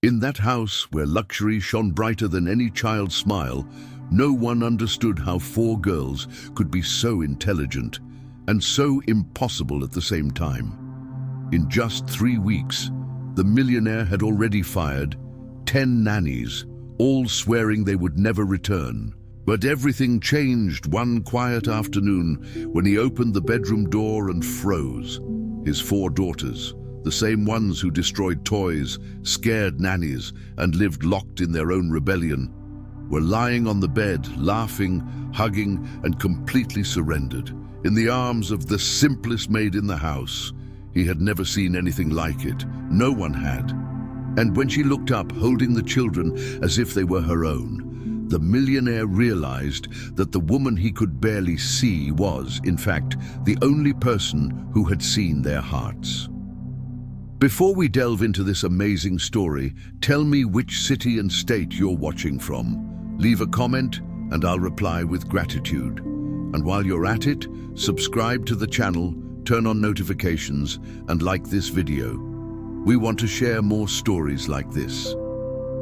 In that house where luxury shone brighter than any child's smile, no one understood how four girls could be so intelligent and so impossible at the same time. In just 3 weeks, the millionaire had already fired 10 nannies, all swearing they would never return. But everything changed one quiet afternoon when he opened the bedroom door and froze. His 4 daughters, the same ones who destroyed toys, scared nannies, and lived locked in their own rebellion, were lying on the bed, laughing, hugging, and completely surrendered, in the arms of the simplest maid in the house. He had never seen anything like it. No one had. And when she looked up, holding the children as if they were her own, the millionaire realized that the woman he could barely see was, in fact, the only person who had seen their hearts. Before we delve into this amazing story, tell me which city and state you're watching from. Leave a comment and I'll reply with gratitude. And while you're at it, subscribe to the channel, turn on notifications, and like this video. We want to share more stories like this.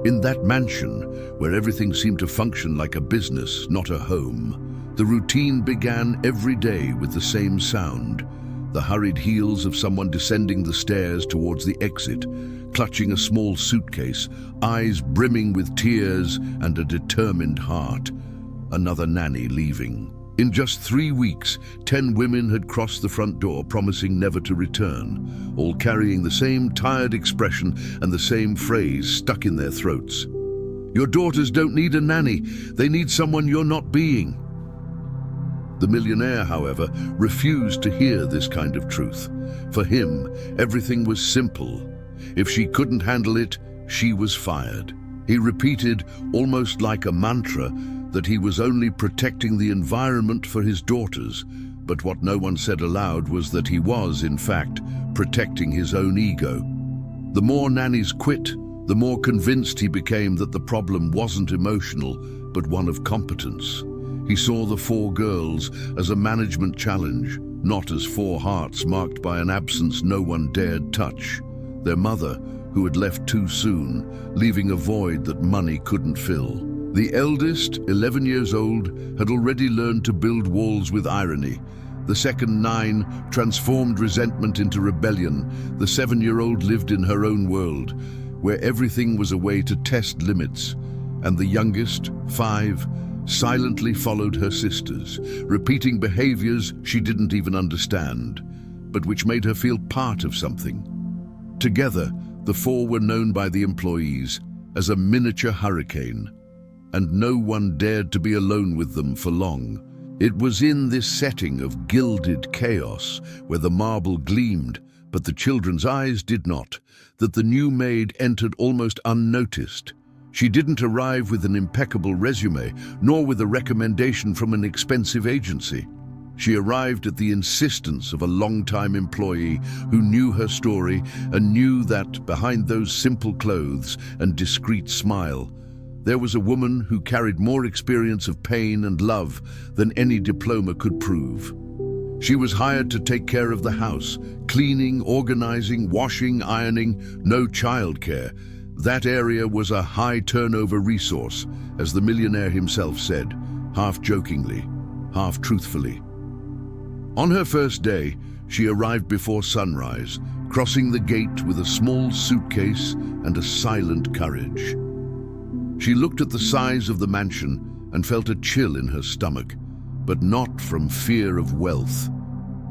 In that mansion, where everything seemed to function like a business, not a home, the routine began every day with the same sound: the hurried heels of someone descending the stairs towards the exit, clutching a small suitcase, eyes brimming with tears and a determined heart. Another nanny leaving. In just 3 weeks, 10 women had crossed the front door, promising never to return, all carrying the same tired expression and the same phrase stuck in their throats. Your daughters don't need a nanny, they need someone you're not being. The millionaire, however, refused to hear this kind of truth. For him, everything was simple. If she couldn't handle it, she was fired. He repeated, almost like a mantra, that he was only protecting the environment for his daughters, but what no one said aloud was that he was, in fact, protecting his own ego. The more nannies quit, the more convinced he became that the problem wasn't emotional, but one of competence. He saw the 4 girls as a management challenge, not as 4 hearts marked by an absence no one dared touch. Their mother, who had left too soon, leaving a void that money couldn't fill. The eldest, 11 years old, had already learned to build walls with irony. The second 9 transformed resentment into rebellion. The 7-year-old lived in her own world, where everything was a way to test limits. And the youngest, 5, silently followed her sisters, repeating behaviors she didn't even understand, but which made her feel part of something. Together, the 4 were known by the employees as a miniature hurricane, and no one dared to be alone with them for long. It was in this setting of gilded chaos, where the marble gleamed, but the children's eyes did not, that the new maid entered almost unnoticed. She didn't arrive with an impeccable resume, nor with a recommendation from an expensive agency. She arrived at the insistence of a long-time employee who knew her story and knew that behind those simple clothes and discreet smile, there was a woman who carried more experience of pain and love than any diploma could prove. She was hired to take care of the house, cleaning, organizing, washing, ironing, no childcare. That area was a high-turnover resource, as the millionaire himself said, half jokingly, half truthfully. On her first day, she arrived before sunrise, crossing the gate with a small suitcase and a silent courage. She looked at the size of the mansion and felt a chill in her stomach, but not from fear of wealth,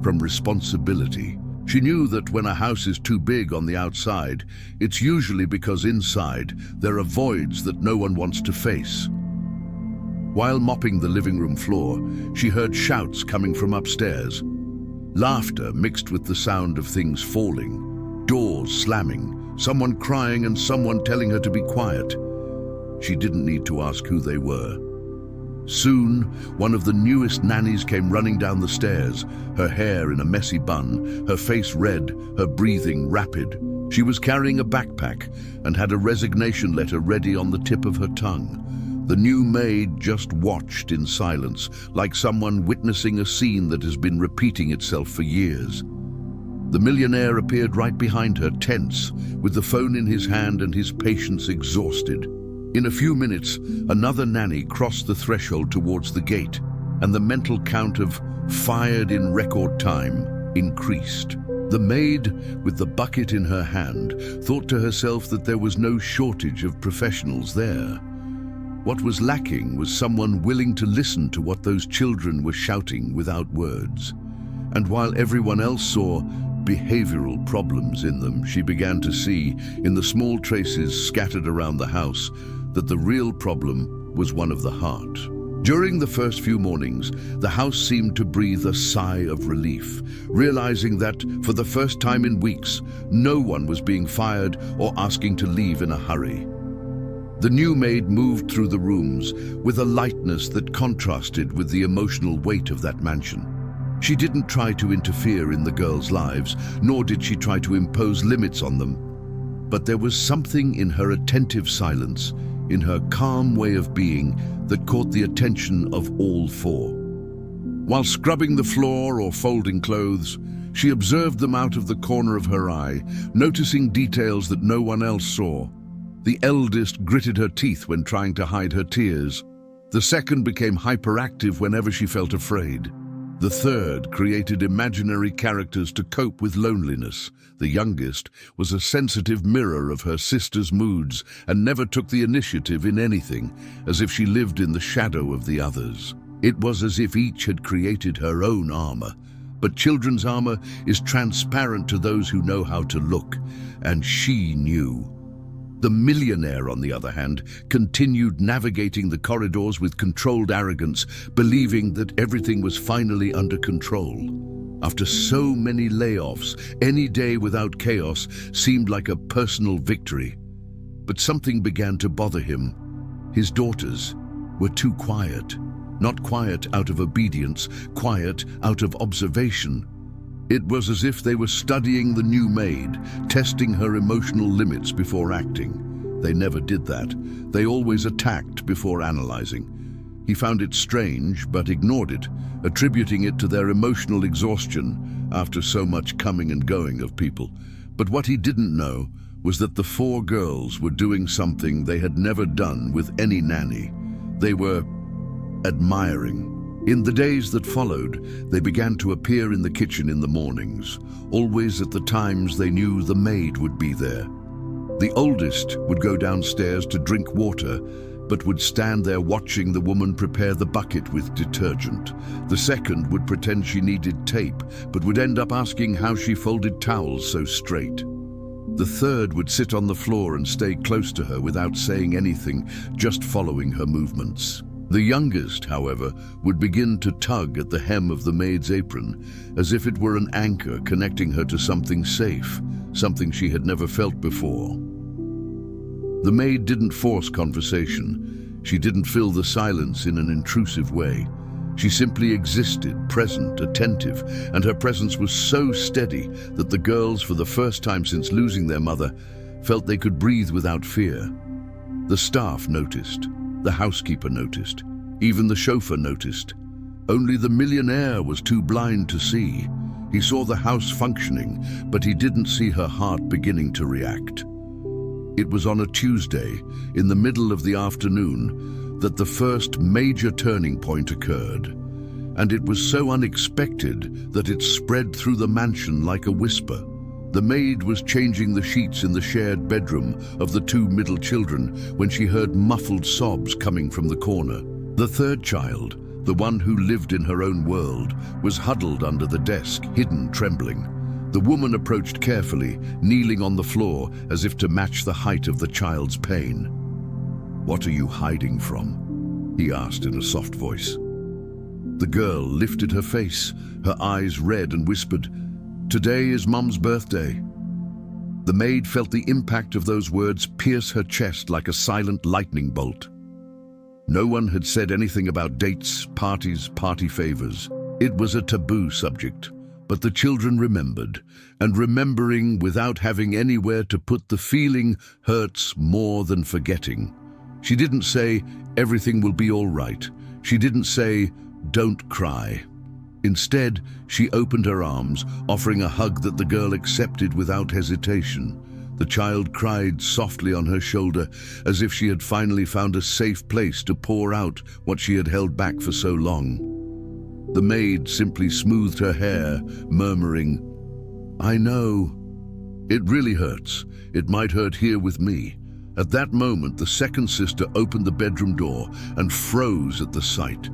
from responsibility. She knew that when a house is too big on the outside, it's usually because inside there are voids that no one wants to face. While mopping the living room floor, she heard shouts coming from upstairs. Laughter mixed with the sound of things falling, doors slamming, someone crying and someone telling her to be quiet. She didn't need to ask who they were. Soon, one of the newest nannies came running down the stairs, her hair in a messy bun, her face red, her breathing rapid. She was carrying a backpack and had a resignation letter ready on the tip of her tongue. The new maid just watched in silence, like someone witnessing a scene that has been repeating itself for years. The millionaire appeared right behind her, tense, with the phone in his hand and his patience exhausted. In a few minutes, another nanny crossed the threshold towards the gate, and the mental count of "fired in record time" increased. The maid, with the bucket in her hand, thought to herself that there was no shortage of professionals there. What was lacking was someone willing to listen to what those children were shouting without words. And while everyone else saw behavioral problems in them, she began to see, in the small traces scattered around the house, that the real problem was one of the heart. During the first few mornings, the house seemed to breathe a sigh of relief, realizing that, for the first time in weeks, no one was being fired or asking to leave in a hurry. The new maid moved through the rooms with a lightness that contrasted with the emotional weight of that mansion. She didn't try to interfere in the girls' lives, nor did she try to impose limits on them. But there was something in her attentive silence, in her calm way of being, that caught the attention of all four. While scrubbing the floor or folding clothes, she observed them out of the corner of her eye, noticing details that no one else saw. The eldest gritted her teeth when trying to hide her tears. The second became hyperactive whenever she felt afraid. The third created imaginary characters to cope with loneliness. The youngest was a sensitive mirror of her sister's moods and never took the initiative in anything, as if she lived in the shadow of the others. It was as if each had created her own armor. But children's armor is transparent to those who know how to look, and she knew. The millionaire, on the other hand, continued navigating the corridors with controlled arrogance, believing that everything was finally under control. After so many layoffs, any day without chaos seemed like a personal victory. But something began to bother him. His daughters were too quiet. Not quiet out of obedience, quiet out of observation. It was as if they were studying the new maid, testing her emotional limits before acting. They never did that. They always attacked before analyzing. He found it strange, but ignored it, attributing it to their emotional exhaustion after so much coming and going of people. But what he didn't know was that the four girls were doing something they had never done with any nanny. They were admiring. In the days that followed, they began to appear in the kitchen in the mornings, always at the times they knew the maid would be there. The oldest would go downstairs to drink water, but would stand there watching the woman prepare the bucket with detergent. The second would pretend she needed tape, but would end up asking how she folded towels so straight. The third would sit on the floor and stay close to her without saying anything, just following her movements. The youngest, however, would begin to tug at the hem of the maid's apron, as if it were an anchor connecting her to something safe, something she had never felt before. The maid didn't force conversation. She didn't fill the silence in an intrusive way. She simply existed, present, attentive, and her presence was so steady that the girls, for the first time since losing their mother, felt they could breathe without fear. The staff noticed. The housekeeper noticed. Even the chauffeur noticed. Only the millionaire was too blind to see. He saw the house functioning, but he didn't see her heart beginning to react. It was on a Tuesday, in the middle of the afternoon, that the first major turning point occurred. And it was so unexpected that it spread through the mansion like a whisper. The maid was changing the sheets in the shared bedroom of the two middle children when she heard muffled sobs coming from the corner. The third child, the one who lived in her own world, was huddled under the desk, hidden, trembling. The woman approached carefully, kneeling on the floor as if to match the height of the child's pain. "What are you hiding from?" he asked in a soft voice. The girl lifted her face, her eyes red, and whispered, "Today is Mum's birthday." The maid felt the impact of those words pierce her chest like a silent lightning bolt. No one had said anything about dates, parties, party favors. It was a taboo subject, but the children remembered, and remembering without having anywhere to put the feeling hurts more than forgetting. She didn't say, "Everything will be all right." She didn't say, "Don't cry." Instead, she opened her arms, offering a hug that the girl accepted without hesitation. The child cried softly on her shoulder, as if she had finally found a safe place to pour out what she had held back for so long. The maid simply smoothed her hair, murmuring, "I know. It really hurts. It might hurt here with me." At that moment, the second sister opened the bedroom door and froze at the sight.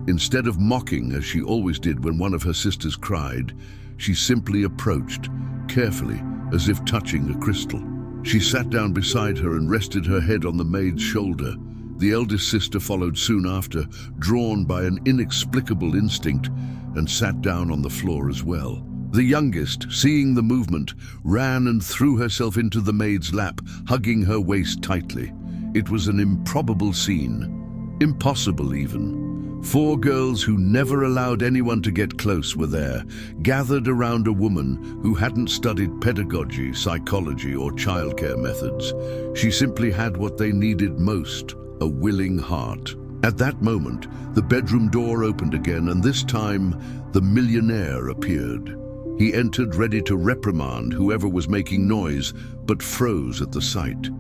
Instead of mocking, as she always did when one of her sisters cried, she simply approached, carefully, as if touching a crystal. She sat down beside her and rested her head on the maid's shoulder. The eldest sister followed soon after, drawn by an inexplicable instinct, and sat down on the floor as well. The youngest, seeing the movement, ran and threw herself into the maid's lap, hugging her waist tightly. It was an improbable scene. Impossible even. 4 girls who never allowed anyone to get close were there, gathered around a woman who hadn't studied pedagogy, psychology, or childcare methods. She simply had what they needed most, a willing heart. At that moment, the bedroom door opened again, and this time, the millionaire appeared. He entered ready to reprimand whoever was making noise, but froze at the sight.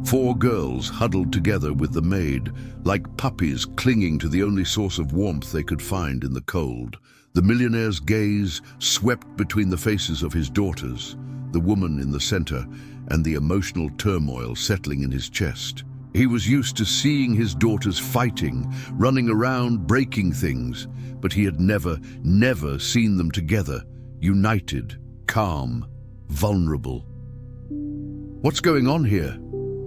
4 girls huddled together with the maid, like puppies clinging to the only source of warmth they could find in the cold. The millionaire's gaze swept between the faces of his daughters, the woman in the center, and the emotional turmoil settling in his chest. He was used to seeing his daughters fighting, running around, breaking things, but he had never seen them together, united, calm, vulnerable. "What's going on here?"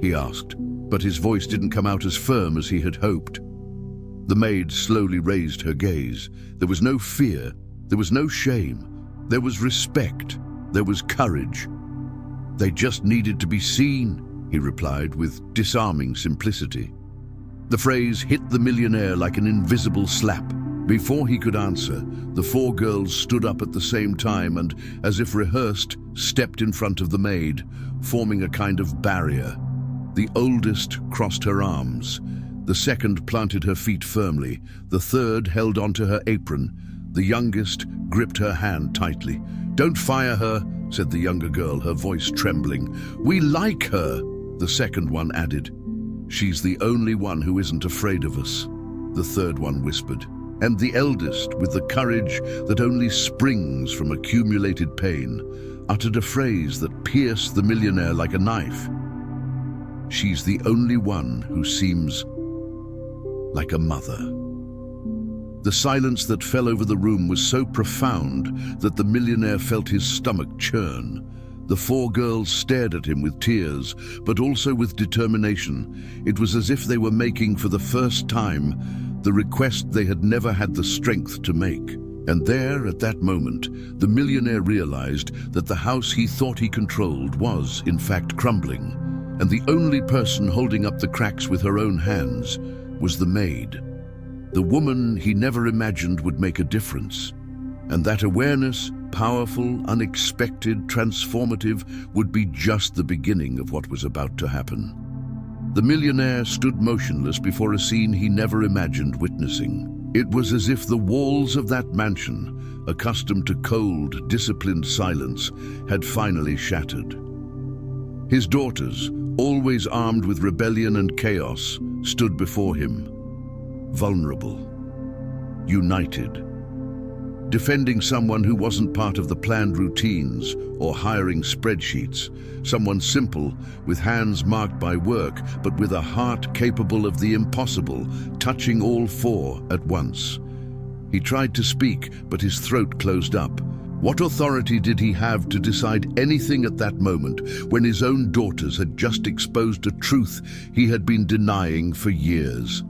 he asked, but his voice didn't come out as firm as he had hoped. The maid slowly raised her gaze. There was no fear, there was no shame, there was respect, there was courage. "They just needed to be seen," he replied with disarming simplicity. The phrase hit the millionaire like an invisible slap. Before he could answer, the 4 girls stood up at the same time and, as if rehearsed, stepped in front of the maid, forming a kind of barrier. The oldest crossed her arms. The second planted her feet firmly. The third held onto her apron. The youngest gripped her hand tightly. "Don't fire her," said the younger girl, her voice trembling. "We like her," the second one added. "She's the only one who isn't afraid of us," the third one whispered. And the eldest, with the courage that only springs from accumulated pain, uttered a phrase that pierced the millionaire like a knife. "She's the only one who seems like a mother." The silence that fell over the room was so profound that the millionaire felt his stomach churn. The 4 girls stared at him with tears, but also with determination. It was as if they were making for the first time the request they had never had the strength to make. And there, at that moment, the millionaire realized that the house he thought he controlled was, in fact, crumbling. And the only person holding up the cracks with her own hands was the maid. The woman he never imagined would make a difference. And that awareness, powerful, unexpected, transformative, would be just the beginning of what was about to happen. The millionaire stood motionless before a scene he never imagined witnessing. It was as if the walls of that mansion, accustomed to cold, disciplined silence, had finally shattered. His daughters, always armed with rebellion and chaos, stood before him, vulnerable, united, defending someone who wasn't part of the planned routines or hiring spreadsheets, someone simple, with hands marked by work, but with a heart capable of the impossible, touching all 4 at once. He tried to speak, but his throat closed up. What authority did he have to decide anything at that moment when his own daughters had just exposed a truth he had been denying for years?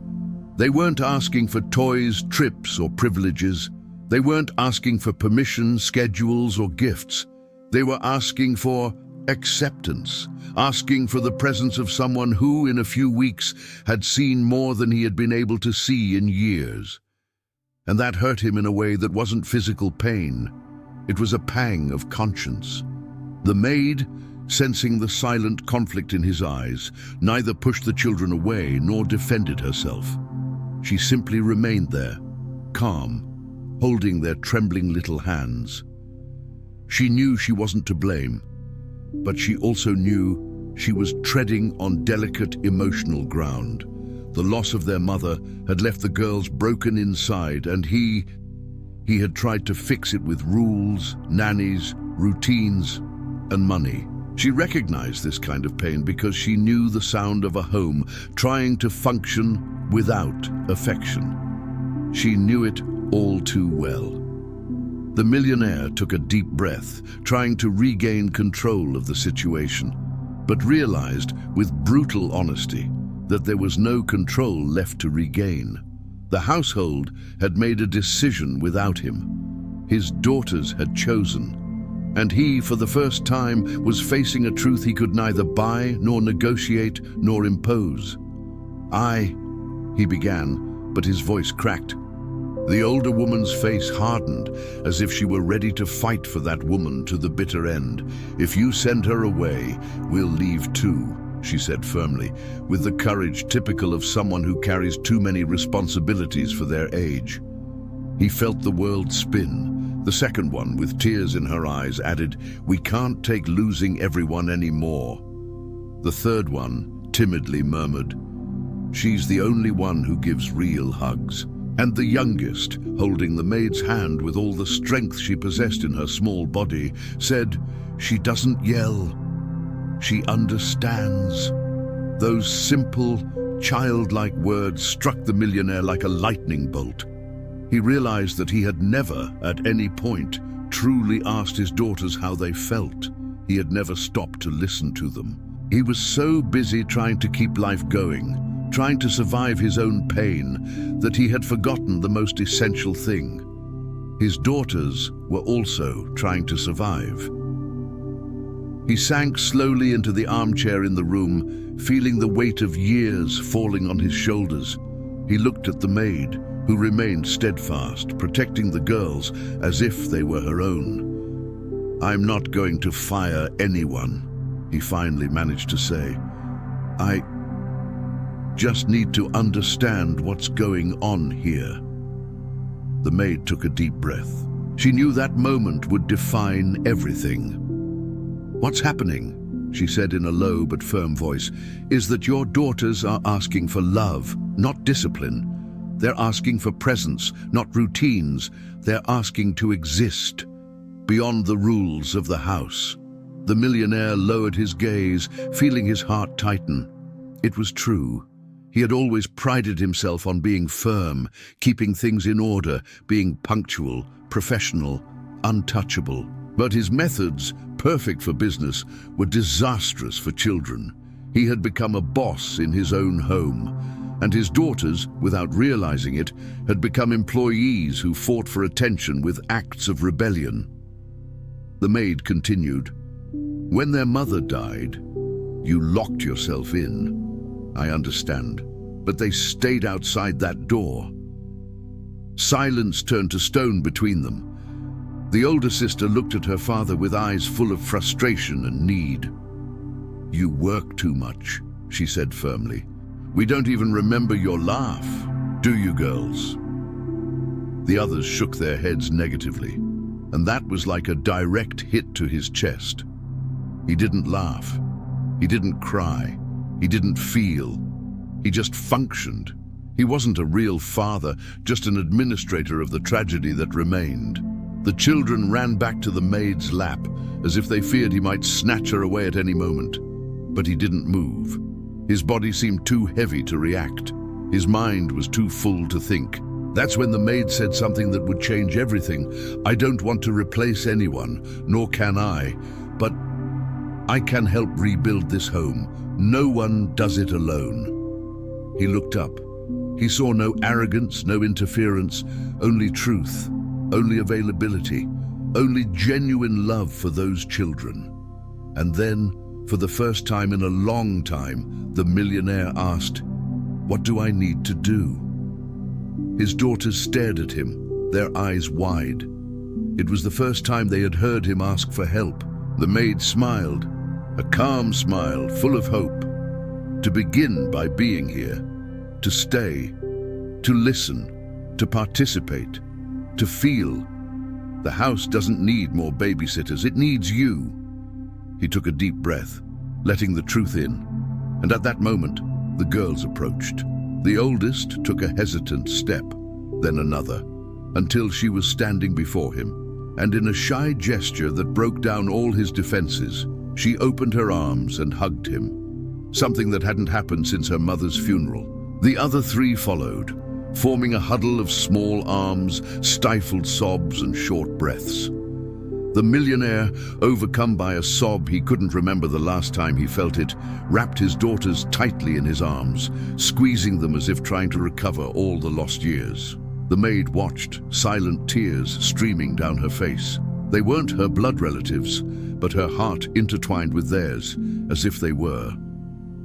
They weren't asking for toys, trips, or privileges. They weren't asking for permission, schedules, or gifts. They were asking for acceptance, asking for the presence of someone who, in a few weeks, had seen more than he had been able to see in years. And that hurt him in a way that wasn't physical pain. It was a pang of conscience. The maid, sensing the silent conflict in his eyes, neither pushed the children away nor defended herself. She simply remained there, calm, holding their trembling little hands. She knew she wasn't to blame, but she also knew she was treading on delicate emotional ground. The loss of their mother had left the girls broken inside, and he had tried to fix it with rules, nannies, routines, and money. She recognized this kind of pain because she knew the sound of a home trying to function without affection. She knew it all too well. The millionaire took a deep breath, trying to regain control of the situation, but realized with brutal honesty that there was no control left to regain. The household had made a decision without him. His daughters had chosen, and he, for the first time, was facing a truth he could neither buy nor negotiate nor impose. He began, but his voice cracked. The older woman's face hardened, as if she were ready to fight for that woman to the bitter end. "If you send her away, we'll leave too," she said firmly, with the courage typical of someone who carries too many responsibilities for their age. He felt the world spin. The second one, with tears in her eyes, added, "We can't take losing everyone anymore." The third one timidly murmured, "She's the only one who gives real hugs." And the youngest, holding the maid's hand with all the strength she possessed in her small body, said, "She doesn't yell. She understands." Those simple, childlike words struck the millionaire like a lightning bolt. He realized that he had never, at any point, truly asked his daughters how they felt. He had never stopped to listen to them. He was so busy trying to keep life going, trying to survive his own pain, that he had forgotten the most essential thing. His daughters were also trying to survive. He sank slowly into the armchair in the room, feeling the weight of years falling on his shoulders. He looked at the maid, who remained steadfast, protecting the girls as if they were her own. "I'm not going to fire anyone," he finally managed to say. "I just need to understand what's going on here." The maid took a deep breath. She knew that moment would define everything. "What's happening?" she said in a low but firm voice, "is that your daughters are asking for love, not discipline. They're asking for presence, not routines. They're asking to exist beyond the rules of the house." The millionaire lowered his gaze, feeling his heart tighten. It was true. He had always prided himself on being firm, keeping things in order, being punctual, professional, untouchable. But his methods, perfect for business, were disastrous for children. He had become a boss in his own home, and his daughters, without realizing it, had become employees who fought for attention with acts of rebellion. The maid continued, "When their mother died, you locked yourself in. I understand, but they stayed outside that door." Silence turned to stone between them. The older sister looked at her father with eyes full of frustration and need. "You work too much," she said firmly. "We don't even remember your laugh, do you, girls?" The others shook their heads negatively, and that was like a direct hit to his chest. He didn't laugh. He didn't cry. He didn't feel. He just functioned. He wasn't a real father, just an administrator of the tragedy that remained. The children ran back to the maid's lap, as if they feared he might snatch her away at any moment. But he didn't move. His body seemed too heavy to react. His mind was too full to think. That's when the maid said something that would change everything. "I don't want to replace anyone, nor can I, but I can help rebuild this home. No one does it alone." He looked up. He saw no arrogance, no interference, only truth, only availability, only genuine love for those children. And then, for the first time in a long time, the millionaire asked, "What do I need to do?" His daughters stared at him, their eyes wide. It was the first time they had heard him ask for help. The maid smiled, a calm smile full of hope. To begin by being here, to stay, to listen, to participate. to feel. The house doesn't need more babysitters, it needs you. He took a deep breath, letting the truth in. And at that moment, the girls approached. The oldest took a hesitant step, then another, until she was standing before him. And in a shy gesture that broke down all his defenses, she opened her arms and hugged him, something that hadn't happened since her mother's funeral. The other three followed, forming a huddle of small arms, stifled sobs and short breaths. The millionaire, overcome by a sob he couldn't remember the last time he felt it, wrapped his daughters tightly in his arms, squeezing them as if trying to recover all the lost years. The maid watched, silent tears streaming down her face. They weren't her blood relatives, but her heart intertwined with theirs, as if they were.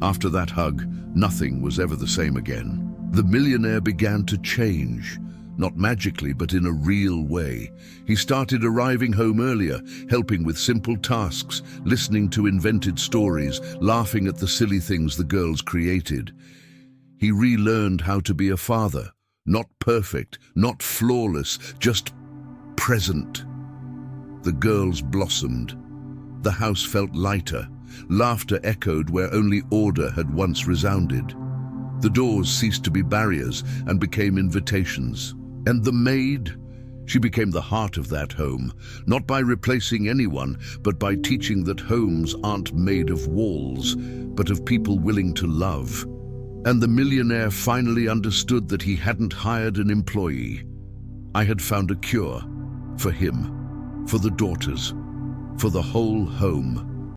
After that hug, nothing was ever the same again. The millionaire began to change, not magically, but in a real way. He started arriving home earlier, helping with simple tasks, listening to invented stories, laughing at the silly things the girls created. He relearned how to be a father, not perfect, not flawless, just present. The girls blossomed. The house felt lighter. Laughter echoed where only order had once resounded. The doors ceased to be barriers and became invitations. And the maid, she became the heart of that home, not by replacing anyone, but by teaching that homes aren't made of walls, but of people willing to love. And the millionaire finally understood that he hadn't hired an employee. I had found a cure for him, for the daughters, for the whole home.